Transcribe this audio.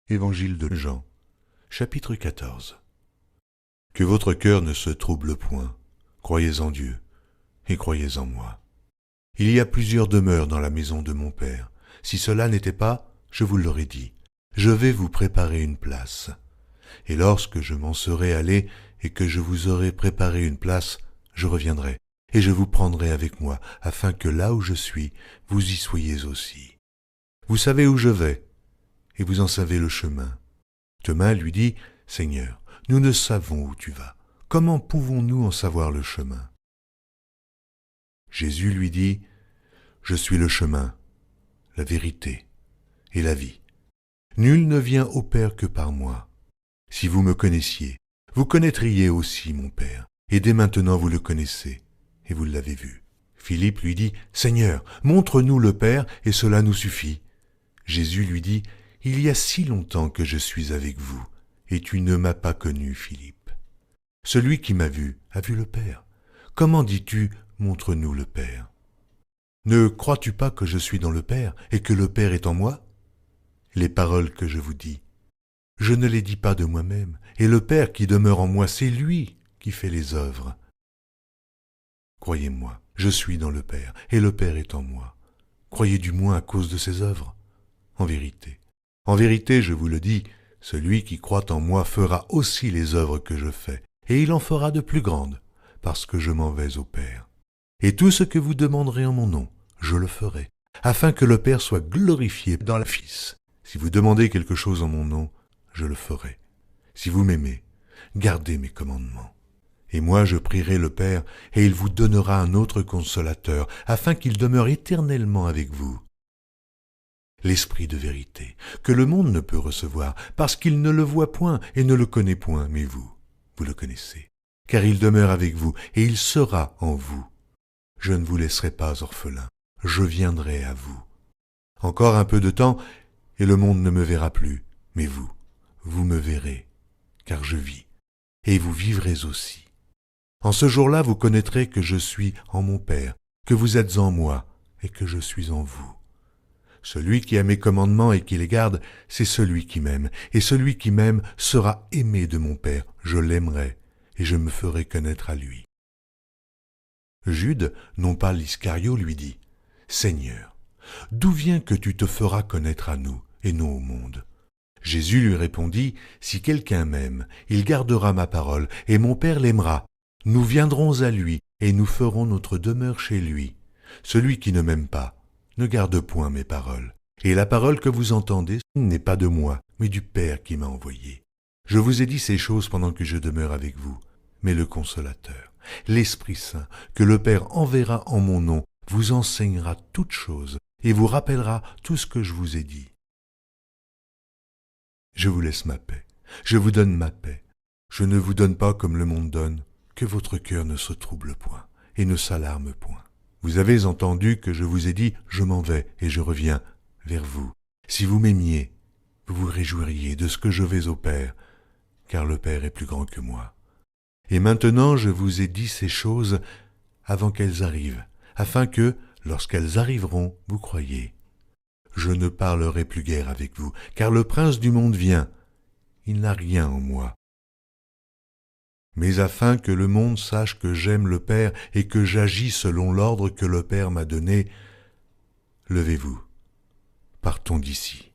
Évangile de Jean, chapitre 14. Que votre cœur ne se trouble point, croyez en Dieu et croyez en moi. Il y a plusieurs demeures dans la maison de mon Père. Si cela n'était pas, je vous l'aurais dit. Je vais vous préparer une place. Et lorsque je m'en serai allé et que je vous aurai préparé une place, je reviendrai et je vous prendrai avec moi, afin que là où je suis, vous y soyez aussi. Vous savez où je vais, et vous en savez le chemin. Thomas lui dit, « Seigneur, nous ne savons où tu vas. Comment pouvons-nous en savoir le chemin ?» Jésus lui dit, « Je suis le chemin, la vérité et la vie. Nul ne vient au Père que par moi. Si vous me connaissiez, vous connaîtriez aussi mon Père, et dès maintenant vous le connaissez, et vous l'avez vu. » Philippe lui dit, « Seigneur, montre-nous le Père, et cela nous suffit. » Jésus lui dit, « Il y a si longtemps que je suis avec vous, et tu ne m'as pas connu, Philippe. Celui qui m'a vu a vu le Père. Comment dis-tu, montre-nous le Père? Ne crois-tu pas que je suis dans le Père, et que le Père est en moi? Les paroles que je vous dis, je ne les dis pas de moi-même, et le Père qui demeure en moi, c'est lui qui fait les œuvres. Croyez-moi, je suis dans le Père, et le Père est en moi. Croyez du moins à cause de ses œuvres. En vérité, je vous le dis, celui qui croit en moi fera aussi les œuvres que je fais, et il en fera de plus grandes, parce que je m'en vais au Père. Et tout ce que vous demanderez en mon nom, je le ferai, afin que le Père soit glorifié dans le Fils. Si vous demandez quelque chose en mon nom, je le ferai. Si vous m'aimez, gardez mes commandements. Et moi je prierai le Père, et il vous donnera un autre consolateur, afin qu'il demeure éternellement avec vous. L'Esprit de vérité, que le monde ne peut recevoir, parce qu'il ne le voit point et ne le connaît point, mais vous le connaissez, car il demeure avec vous, et il sera en vous. Je ne vous laisserai pas orphelin, je viendrai à vous. Encore un peu de temps, et le monde ne me verra plus, mais vous me verrez, car je vis, et vous vivrez aussi. En ce jour-là, vous connaîtrez que je suis en mon Père, que vous êtes en moi, et que je suis en vous. Celui qui a mes commandements et qui les garde, c'est celui qui m'aime, et celui qui m'aime sera aimé de mon Père, je l'aimerai, et je me ferai connaître à lui. » Jude, non pas l'Iscario, lui dit, « Seigneur, d'où vient que tu te feras connaître à nous, et non au monde ?» Jésus lui répondit, « Si quelqu'un m'aime, il gardera ma parole, et mon Père l'aimera. Nous viendrons à lui, et nous ferons notre demeure chez lui. Celui qui ne m'aime pas, ne garde point mes paroles. Et la parole que vous entendez n'est pas de moi, mais du Père qui m'a envoyé. Je vous ai dit ces choses pendant que je demeure avec vous. Mais le Consolateur, l'Esprit Saint, que le Père enverra en mon nom, vous enseignera toutes choses et vous rappellera tout ce que je vous ai dit. Je vous laisse ma paix, je vous donne ma paix. Je ne vous donne pas comme le monde donne, que votre cœur ne se trouble point et ne s'alarme point. Vous avez entendu que je vous ai dit, je m'en vais et je reviens vers vous. Si vous m'aimiez, vous vous réjouiriez de ce que je vais au Père, car le Père est plus grand que moi. Et maintenant je vous ai dit ces choses avant qu'elles arrivent, afin que, lorsqu'elles arriveront, vous croyiez. Je ne parlerai plus guère avec vous, car le prince du monde vient. Il n'a rien en moi. Mais afin que le monde sache que j'aime le Père et que j'agis selon l'ordre que le Père m'a donné, levez-vous, partons d'ici.